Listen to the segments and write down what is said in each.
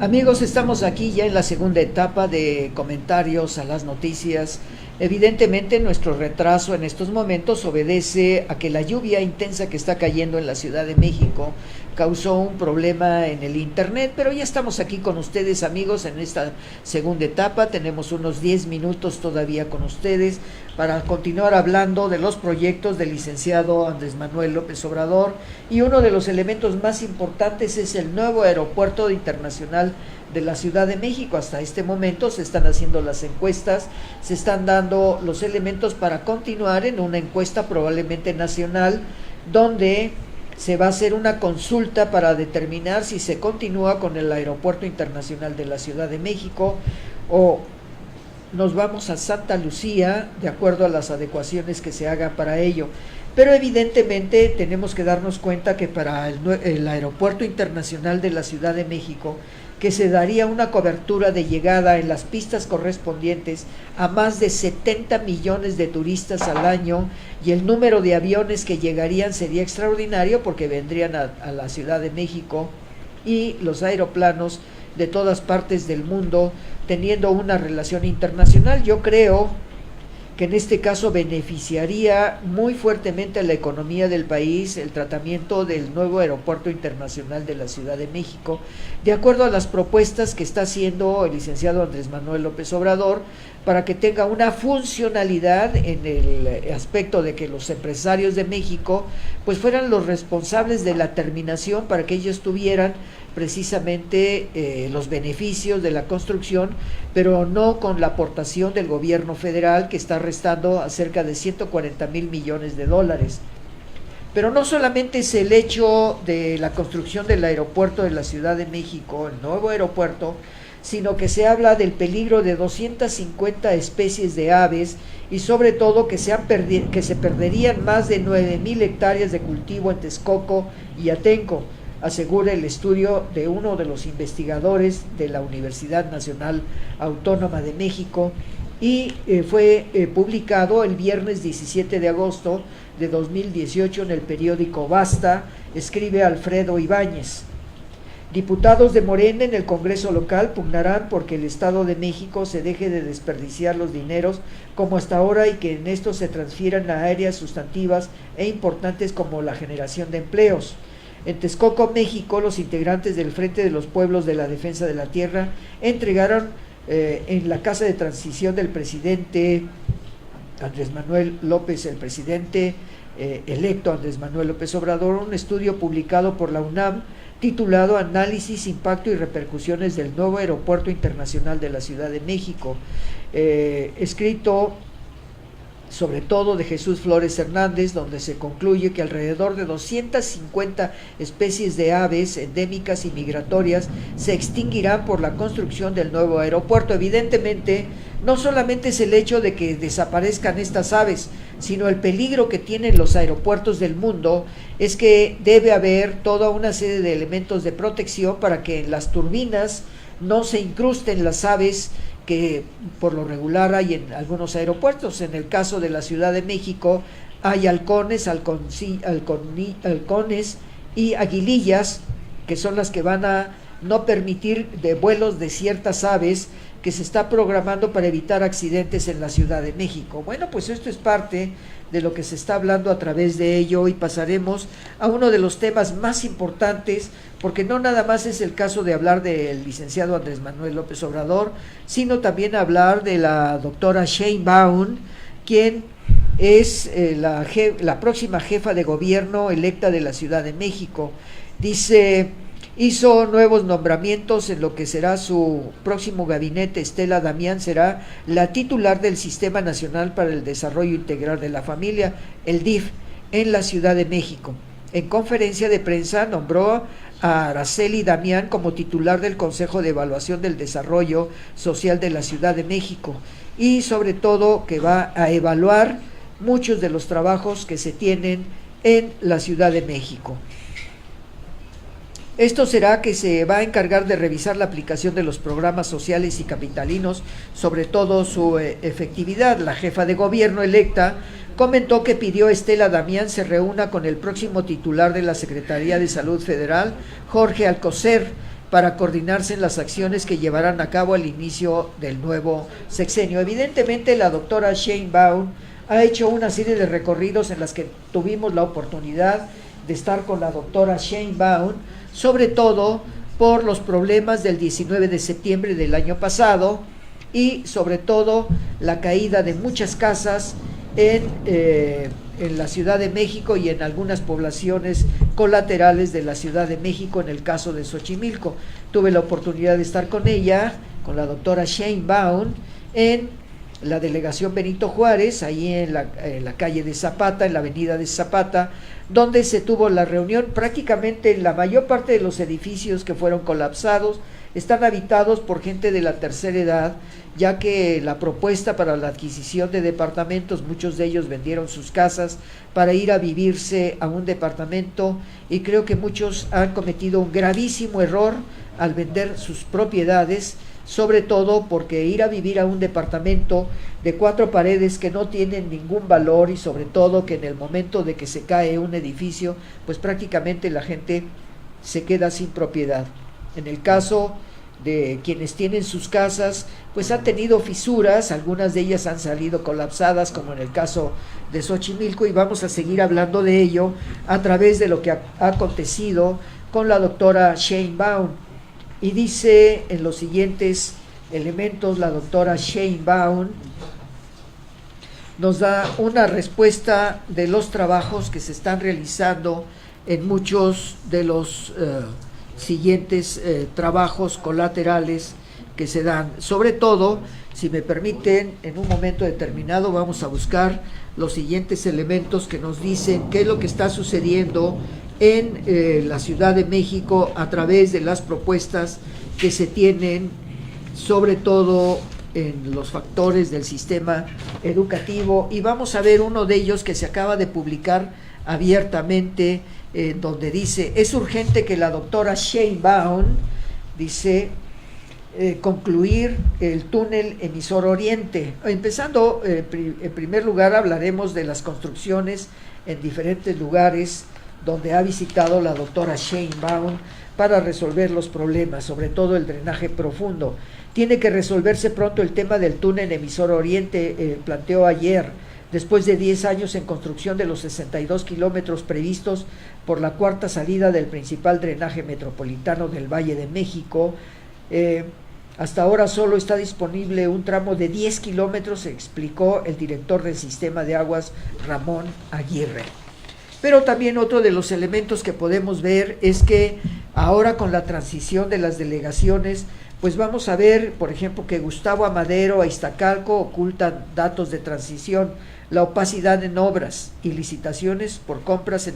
Amigos, estamos aquí ya en la segunda etapa de comentarios a las noticias. Evidentemente nuestro retraso en estos momentos obedece a que la lluvia intensa que está cayendo en la Ciudad de México causó un problema en el internet, pero ya estamos aquí con ustedes, amigos, en esta segunda etapa. Tenemos unos 10 minutos todavía con ustedes para continuar hablando de los proyectos del licenciado Andrés Manuel López Obrador, y uno de los elementos más importantes es el nuevo aeropuerto internacional de la Ciudad de México. Hasta este momento se están haciendo las encuestas, se están dando los elementos para continuar en una encuesta probablemente nacional, donde se va a hacer una consulta para determinar si se continúa con el aeropuerto internacional de la Ciudad de México o nos vamos a Santa Lucía, de acuerdo a las adecuaciones que se hagan para ello. Pero evidentemente tenemos que darnos cuenta que para el aeropuerto internacional de la Ciudad de México, que se daría una cobertura de llegada en las pistas correspondientes a más de 70 millones de turistas al año, y el número de aviones que llegarían sería extraordinario porque vendrían a la Ciudad de México y los aeroplanos de todas partes del mundo teniendo una relación internacional. Yo creo que en este caso beneficiaría muy fuertemente a la economía del país el tratamiento del nuevo aeropuerto internacional de la Ciudad de México, de acuerdo a las propuestas que está haciendo el licenciado Andrés Manuel López Obrador, para que tenga una funcionalidad en el aspecto de que los empresarios de México pues fueran los responsables de la terminación, para que ellos tuvieran precisamente los beneficios de la construcción, pero no con la aportación del gobierno federal, que está restando a cerca de 140,000 millones de dólares. Pero no solamente es el hecho de la construcción del aeropuerto de la Ciudad de México, el nuevo aeropuerto, sino que se habla del peligro de 250 especies de aves, y sobre todo que se perderían más de 9,000 hectáreas de cultivo en Texcoco y Atenco, asegura el estudio de uno de los investigadores de la Universidad Nacional Autónoma de México, y fue publicado el viernes 17 de agosto de 2018 en el periódico Basta. Escribe Alfredo Ibáñez: diputados de Morena en el Congreso local pugnarán porque el Estado de México se deje de desperdiciar los dineros como hasta ahora, y que en esto se transfieran a áreas sustantivas e importantes como la generación de empleos. En Texcoco, México, los integrantes del Frente de los Pueblos de la Defensa de la Tierra entregaron en la Casa de Transición del presidente Andrés Manuel López, el presidente electo Andrés Manuel López Obrador, un estudio publicado por la UNAM titulado Análisis, Impacto y Repercusiones del Nuevo Aeropuerto Internacional de la Ciudad de México, escrito sobre todo de Jesús Flores Hernández, donde se concluye que alrededor de 250 especies de aves endémicas y migratorias se extinguirán por la construcción del nuevo aeropuerto. Evidentemente, no solamente es el hecho de que desaparezcan estas aves, sino el peligro que tienen los aeropuertos del mundo es que debe haber toda una serie de elementos de protección para que en las turbinas no se incrusten las aves que por lo regular hay en algunos aeropuertos. En el caso de la Ciudad de México hay halcones y aguilillas, que son las que van a no permitir de vuelos de ciertas aves que se está programando para evitar accidentes en la Ciudad de México. Bueno, pues esto es parte de lo que se está hablando a través de ello, y pasaremos a uno de los temas más importantes, porque no nada más es el caso de hablar del licenciado Andrés Manuel López Obrador, sino también hablar de la doctora Sheinbaum, quien es la próxima jefa de gobierno electa de la Ciudad de México. Dice: hizo nuevos nombramientos en lo que será su próximo gabinete. Estela Damián será la titular del Sistema Nacional para el Desarrollo Integral de la Familia, el DIF, en la Ciudad de México. En conferencia de prensa nombró a Araceli Damián como titular del Consejo de Evaluación del Desarrollo Social de la Ciudad de México, y sobre todo que va a evaluar muchos de los trabajos que se tienen en la Ciudad de México. Esto será que se va a encargar de revisar la aplicación de los programas sociales y capitalinos, sobre todo su efectividad. La jefa de gobierno electa comentó que pidió a Estela Damián se reúna con el próximo titular de la Secretaría de Salud Federal, Jorge Alcocer, para coordinarse en las acciones que llevarán a cabo al inicio del nuevo sexenio. Evidentemente, la doctora Sheinbaum ha hecho una serie de recorridos en las que tuvimos la oportunidad de estar con la doctora Sheinbaum, sobre todo por los problemas del 19 de septiembre del año pasado y sobre todo la caída de muchas casas en la Ciudad de México y en algunas poblaciones colaterales de la Ciudad de México, en el caso de Xochimilco. Tuve la oportunidad de estar con ella, con la doctora Sheinbaum, en la delegación Benito Juárez, ahí en la calle de Zapata, en la avenida de Zapata, donde se tuvo la reunión. Prácticamente la mayor parte de los edificios que fueron colapsados están habitados por gente de la tercera edad, ya que la propuesta para la adquisición de departamentos, muchos de ellos vendieron sus casas para ir a vivirse a un departamento, y creo que muchos han cometido un gravísimo error al vender sus propiedades, sobre todo porque ir a vivir a un departamento de 4 paredes que no tienen ningún valor, y sobre todo que en el momento de que se cae un edificio, pues prácticamente la gente se queda sin propiedad. En el caso de quienes tienen sus casas, pues han tenido fisuras, algunas de ellas han salido colapsadas, como en el caso de Xochimilco, y vamos a seguir hablando de ello a través de lo que ha acontecido con la doctora Sheinbaum. Y dice en los siguientes elementos la doctora Sheinbaum, nos da una respuesta de los trabajos que se están realizando en muchos de los siguientes trabajos colaterales que se dan. Sobre todo, si me permiten, en un momento determinado vamos a buscar los siguientes elementos que nos dicen qué es lo que está sucediendo en la Ciudad de México a través de las propuestas que se tienen, sobre todo en los factores del sistema educativo, y vamos a ver uno de ellos que se acaba de publicar abiertamente, donde dice: es urgente que la doctora Sheinbaum, dice, concluir el túnel emisor Oriente. Empezando, en primer lugar hablaremos de las construcciones en diferentes lugares donde ha visitado la doctora Sheinbaum para resolver los problemas, sobre todo el drenaje profundo. Tiene que resolverse pronto el tema del túnel emisor Oriente, planteó ayer, después de 10 años en construcción de los 62 kilómetros previstos por la cuarta salida del principal drenaje metropolitano del Valle de México. Hasta ahora solo está disponible un tramo de 10 kilómetros, explicó el director del sistema de aguas, Ramón Aguirre. Pero también otro de los elementos que podemos ver es que ahora, con la transición de las delegaciones, pues vamos a ver, por ejemplo, que Gustavo Amadero e Iztacalco ocultan datos de transición, la opacidad en obras y licitaciones por compras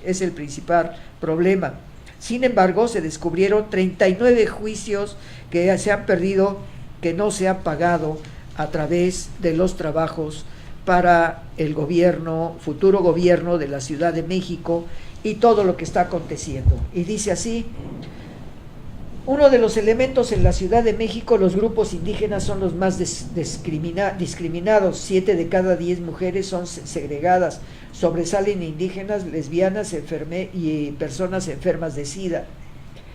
es el principal problema. Sin embargo, se descubrieron 39 juicios que se han perdido, que no se han pagado a través de los trabajos para el gobierno, futuro gobierno de la Ciudad de México, y todo lo que está aconteciendo. Y dice así: uno de los elementos en la Ciudad de México, los grupos indígenas son los más discriminados. 7 de cada 10 mujeres son segregadas. Sobresalen indígenas, lesbianas y personas enfermas de SIDA.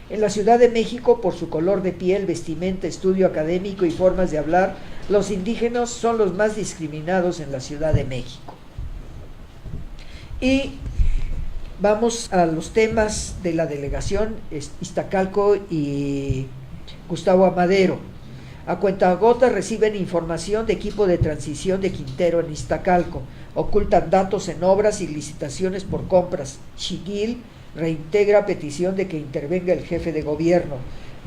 En la Ciudad de México, por su color de piel, vestimenta, estudio académico y formas de hablar, los indígenas son los más discriminados en la Ciudad de México. Y vamos a los temas de la delegación Iztacalco y Gustavo Amadero. A cuentagotas reciben información de equipo de transición de Quintero en Iztacalco. Ocultan datos en obras y licitaciones por compras. Xiguil reintegra petición de que intervenga el jefe de gobierno.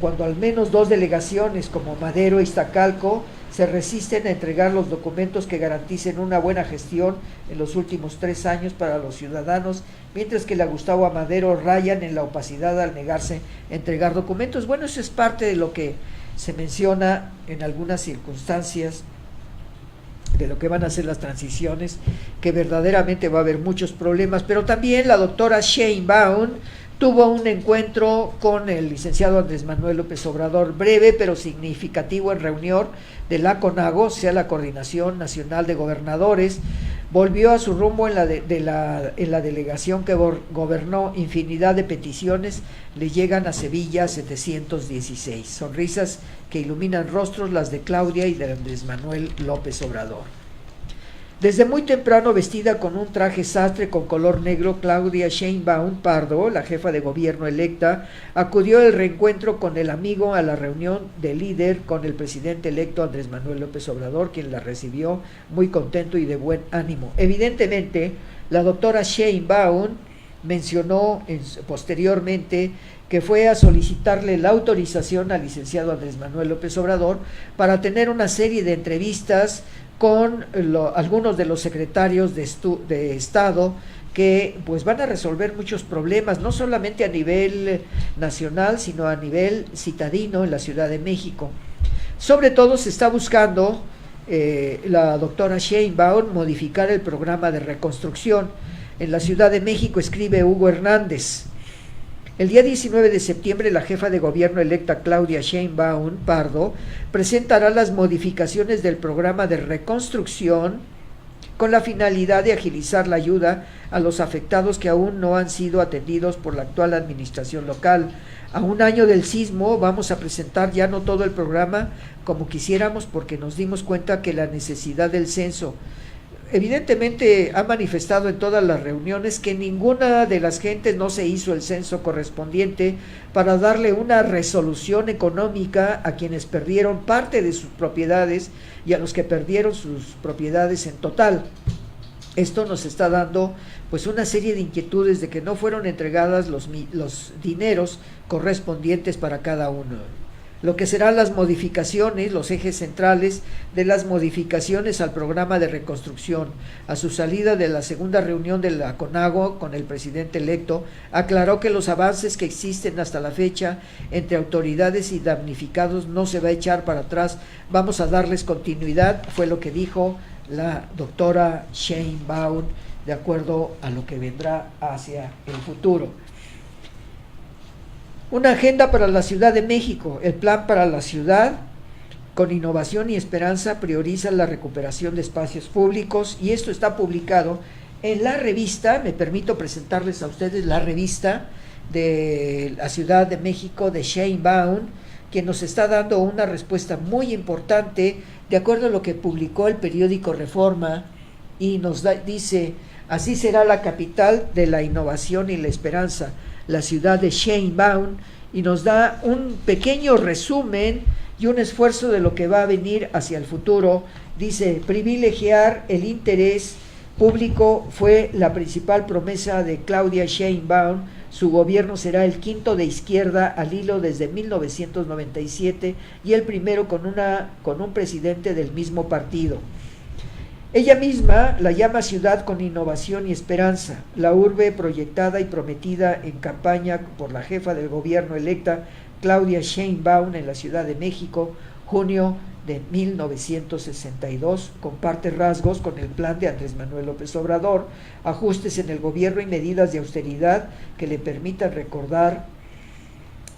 Cuando al menos 2 delegaciones como Madero e Iztacalco se resisten a entregar los documentos que garanticen una buena gestión en los últimos 3 años para los ciudadanos, mientras que la Gustavo Amadero rayan en la opacidad al negarse a entregar documentos. Bueno, eso es parte de lo que se menciona en algunas circunstancias de lo que van a ser las transiciones, que verdaderamente va a haber muchos problemas. Pero también la doctora Sheinbaum tuvo un encuentro con el licenciado Andrés Manuel López Obrador, breve pero significativo, en reunión de la CONAGO, o sea, la Coordinación Nacional de Gobernadores, volvió a su rumbo en la delegación que gobernó. Infinidad de peticiones le llegan a Sevilla 716. Sonrisas que iluminan rostros, las de Claudia y de Andrés Manuel López Obrador. Desde muy temprano, vestida con un traje sastre con color negro, Claudia Sheinbaum Pardo, la jefa de gobierno electa, acudió al reencuentro con el amigo a la reunión del líder con el presidente electo Andrés Manuel López Obrador, quien la recibió muy contento y de buen ánimo. Evidentemente, la doctora Sheinbaum mencionó posteriormente que fue a solicitarle la autorización al licenciado Andrés Manuel López Obrador para tener una serie de entrevistas con algunos de los secretarios de Estado que pues van a resolver muchos problemas, no solamente a nivel nacional, sino a nivel citadino en la Ciudad de México. Sobre todo se está buscando, la doctora Sheinbaum, modificar el programa de reconstrucción. En la Ciudad de México, escribe Hugo Hernández. El día 19 de septiembre, la jefa de gobierno electa Claudia Sheinbaum Pardo presentará las modificaciones del programa de reconstrucción con la finalidad de agilizar la ayuda a los afectados que aún no han sido atendidos por la actual administración local. A un año del sismo vamos a presentar ya no todo el programa como quisiéramos, porque nos dimos cuenta que la necesidad del censo. Evidentemente ha manifestado en todas las reuniones que ninguna de las gentes no se hizo el censo correspondiente para darle una resolución económica a quienes perdieron parte de sus propiedades y a los que perdieron sus propiedades en total. Esto nos está dando pues una serie de inquietudes de que no fueron entregadas los dineros correspondientes para cada uno. Lo que serán las modificaciones, los ejes centrales de las modificaciones al programa de reconstrucción. A su salida de la segunda reunión de la CONAGO con el presidente electo, aclaró que los avances que existen hasta la fecha entre autoridades y damnificados no se va a echar para atrás. Vamos a darles continuidad, fue lo que dijo la doctora Sheinbaum, de acuerdo a lo que vendrá hacia el futuro. Una agenda para la Ciudad de México. El plan para la ciudad, con innovación y esperanza, prioriza la recuperación de espacios públicos, y esto está publicado en la revista. Me permito presentarles a ustedes la revista de la Ciudad de México de Sheinbaum, que nos está dando una respuesta muy importante de acuerdo a lo que publicó el periódico Reforma, y nos dice: así será la capital de la innovación y la esperanza, la ciudad de Sheinbaum, y nos da un pequeño resumen y un esfuerzo de lo que va a venir hacia el futuro. Dice: privilegiar el interés público fue la principal promesa de Claudia Sheinbaum. Su gobierno será el quinto de izquierda al hilo desde 1997 y el primero con un presidente del mismo partido. Ella misma la llama ciudad con innovación y esperanza, la urbe proyectada y prometida en campaña por la jefa del gobierno electa Claudia Sheinbaum en la Ciudad de México, junio de 1962, comparte rasgos con el plan de Andrés Manuel López Obrador, ajustes en el gobierno y medidas de austeridad que le permitan recordar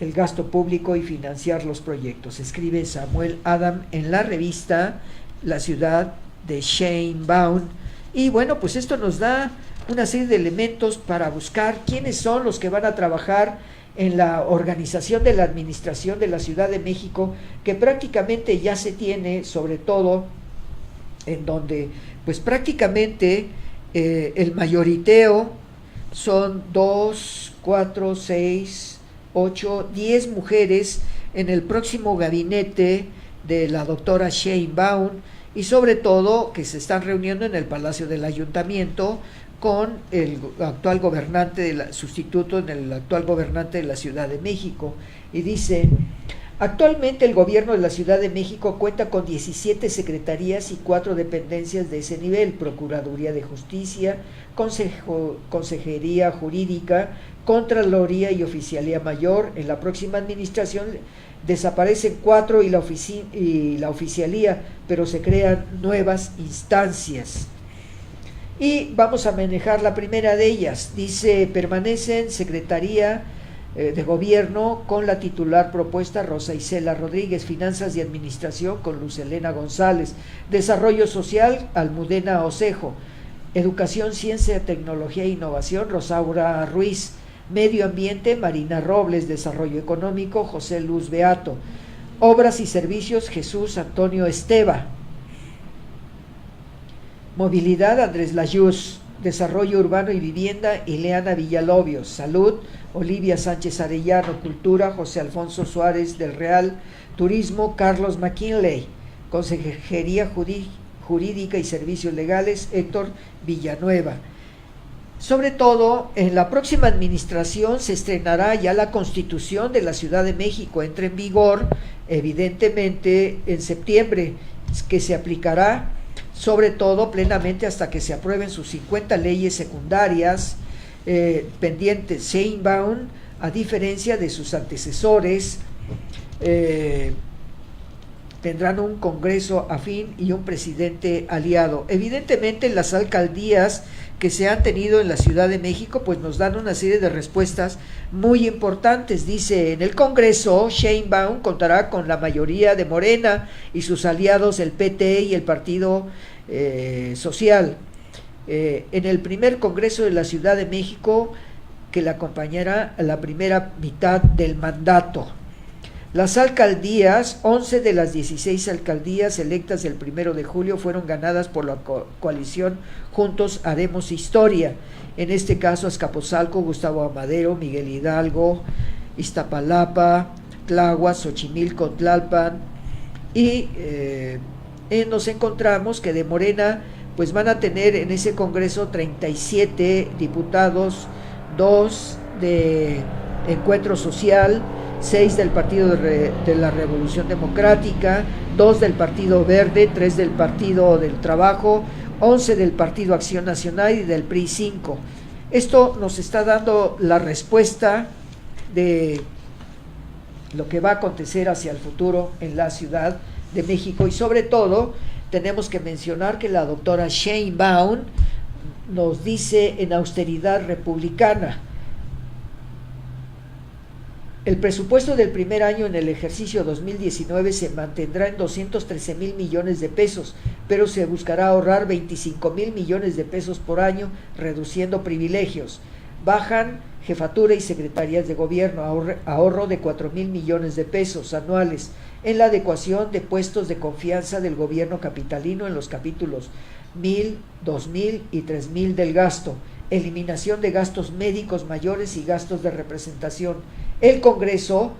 el gasto público y financiar los proyectos. Escribe Samuel Adam en la revista La Ciudad de Sheinbaum. Y bueno, pues esto nos da una serie de elementos para buscar quiénes son los que van a trabajar en la organización de la administración de la Ciudad de México, que prácticamente ya se tiene, sobre todo en donde pues prácticamente el mayoriteo son 2, 4, 6, 8, 10 mujeres en el próximo gabinete de la doctora Sheinbaum, y sobre todo que se están reuniendo en el Palacio del Ayuntamiento con el actual gobernante, sustituto en el actual gobernante de la Ciudad de México. Y dice: actualmente el gobierno de la Ciudad de México cuenta con 17 secretarías y 4 dependencias de ese nivel: Procuraduría de Justicia, Consejería Jurídica, Contraloría y Oficialía Mayor. En la próxima administración desaparecen 4 y la oficialía, pero se crean nuevas instancias. Y vamos a manejar la primera de ellas. Dice: permanecen Secretaría de Gobierno con la titular propuesta Rosa Isela Rodríguez, Finanzas y Administración con Luz Helena González, Desarrollo Social Almudena Osejo, Educación, Ciencia, Tecnología e Innovación, Rosaura Ruiz. Medio Ambiente, Marina Robles. Desarrollo Económico, José Luz Beato. Obras y Servicios, Jesús Antonio Esteva. Movilidad, Andrés Layuz. Desarrollo Urbano y Vivienda, Ileana Villalobios. Salud, Olivia Sánchez Arellano. Cultura, José Alfonso Suárez del Real. Turismo, Carlos McKinley. Consejería Jurídica y Servicios Legales, Héctor Villanueva. Sobre todo, en la próxima administración se estrenará ya la Constitución de la Ciudad de México, entra en vigor evidentemente en septiembre, que se aplicará sobre todo plenamente hasta que se aprueben sus 50 leyes secundarias pendientes. Sheinbaum, a diferencia de sus antecesores, tendrán un Congreso afín y un presidente aliado. Evidentemente las alcaldías que se han tenido en la Ciudad de México pues nos dan una serie de respuestas muy importantes. Dice, en el Congreso Sheinbaum contará con la mayoría de Morena y sus aliados el PT y el Partido Social. En el primer Congreso de la Ciudad de México, que le acompañará a la primera mitad del mandato. Las alcaldías, 11 de las 16 alcaldías electas el 1 de julio fueron ganadas por la coalición Juntos Haremos Historia. En este caso, Azcapotzalco, Gustavo Amadero, Miguel Hidalgo, Iztapalapa, Tláhuac, Xochimilco, Tlalpan. Y nos encontramos que de Morena pues van a tener en ese Congreso 37 diputados, 2 de Encuentro Social, 6 del Partido de la Revolución Democrática, 2 del Partido Verde, 3 del Partido del Trabajo, 11 del Partido Acción Nacional y del PRI 5. Esto nos está dando la respuesta de lo que va a acontecer hacia el futuro en la Ciudad de México, y sobre todo tenemos que mencionar que la doctora Sheinbaum nos dice en austeridad republicana: el presupuesto del primer año en el ejercicio 2019 se mantendrá en 213,000 millones de pesos, pero se buscará ahorrar 25,000 millones de pesos por año, reduciendo privilegios. Bajan jefatura y secretarías de gobierno, ahorro de 4,000 millones de pesos anuales en la adecuación de puestos de confianza del gobierno capitalino en los capítulos 1,000, 2,000 y 3,000 del gasto. Eliminación de gastos médicos mayores y gastos de representación. El Congreso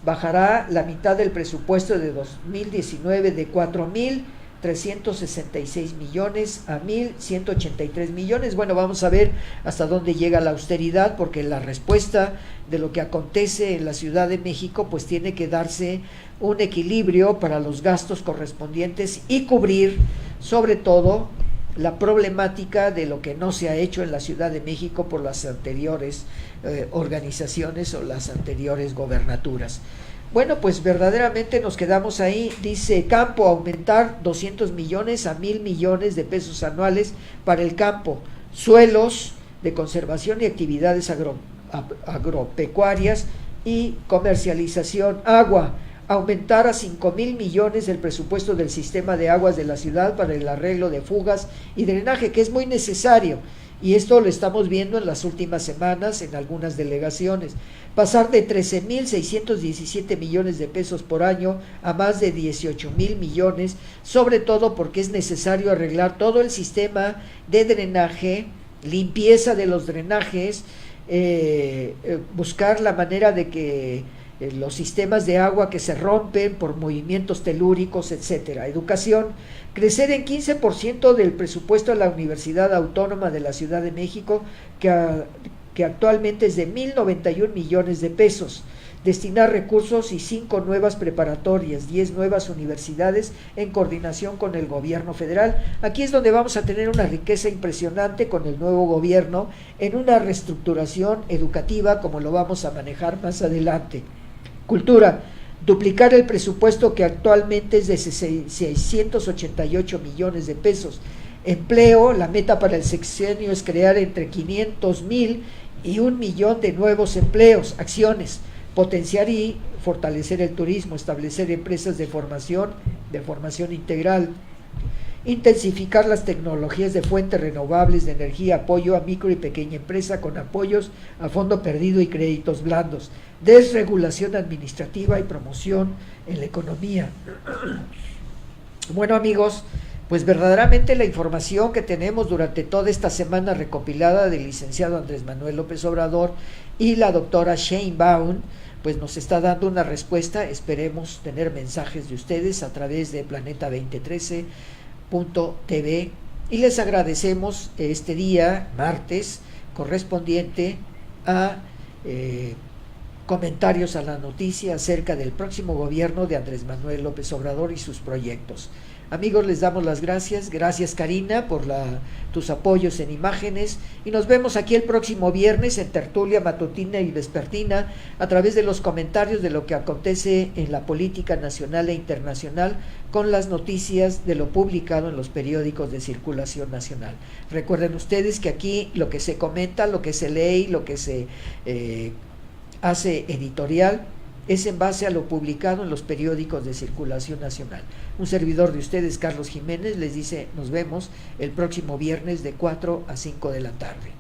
bajará la mitad del presupuesto de 2019 de 4,366 millones a 1,183 millones. Bueno, vamos a ver hasta dónde llega la austeridad, porque la respuesta de lo que acontece en la Ciudad de México pues tiene que darse un equilibrio para los gastos correspondientes y cubrir sobre todo la problemática de lo que no se ha hecho en la Ciudad de México por las anteriores organizaciones o las anteriores gobernaturas. Bueno, pues verdaderamente nos quedamos ahí. Dice campo, aumentar 200 millones a 1,000 millones de pesos anuales para el campo. Suelos de conservación y actividades agropecuarias y comercialización. Agua, aumentar a 5,000 millones el presupuesto del sistema de aguas de la ciudad para el arreglo de fugas y drenaje, que es muy necesario, y esto lo estamos viendo en las últimas semanas en algunas delegaciones. Pasar de 13,617 millones de pesos por año a más de 18,000 millones, sobre todo porque es necesario arreglar todo el sistema de drenaje, limpieza de los drenajes, buscar la manera de que los sistemas de agua que se rompen por movimientos telúricos, etcétera. Educación, crecer en 15% del presupuesto a la Universidad Autónoma de la Ciudad de México, que actualmente es de 1,091 millones de pesos. Destinar recursos y 5 nuevas preparatorias, 10 nuevas universidades en coordinación con el gobierno federal. Aquí es donde vamos a tener una riqueza impresionante con el nuevo gobierno en una reestructuración educativa, como lo vamos a manejar más adelante. Cultura, duplicar el presupuesto que actualmente es de 688 millones de pesos. Empleo, la meta para el sexenio es crear entre 500,000 y 1,000,000 de nuevos empleos. Acciones, potenciar y fortalecer el turismo, establecer empresas de formación integral. intensificar las tecnologías de fuentes renovables de energía, apoyo a micro y pequeña empresa con apoyos a fondo perdido y créditos blandos, desregulación administrativa y promoción en la economía. Bueno, amigos, pues verdaderamente la información que tenemos durante toda esta semana recopilada del licenciado Andrés Manuel López Obrador y la doctora Sheinbaum, pues nos está dando una respuesta. Esperemos tener mensajes de ustedes a través de planeta2013.tv y les agradecemos este día, martes, correspondiente a comentarios a la noticia acerca del próximo gobierno de Andrés Manuel López Obrador y sus proyectos. Amigos, les damos las gracias. Gracias, Karina, por tus apoyos en imágenes. Y nos vemos aquí el próximo viernes en tertulia matutina y vespertina a través de los comentarios de lo que acontece en la política nacional e internacional con las noticias de lo publicado en los periódicos de circulación nacional. Recuerden ustedes que aquí lo que se comenta, lo que se lee, lo que se hace editorial es en base a lo publicado en los periódicos de circulación nacional. Un servidor de ustedes, Carlos Jiménez, les dice nos vemos el próximo viernes de 4 a 5 de la tarde.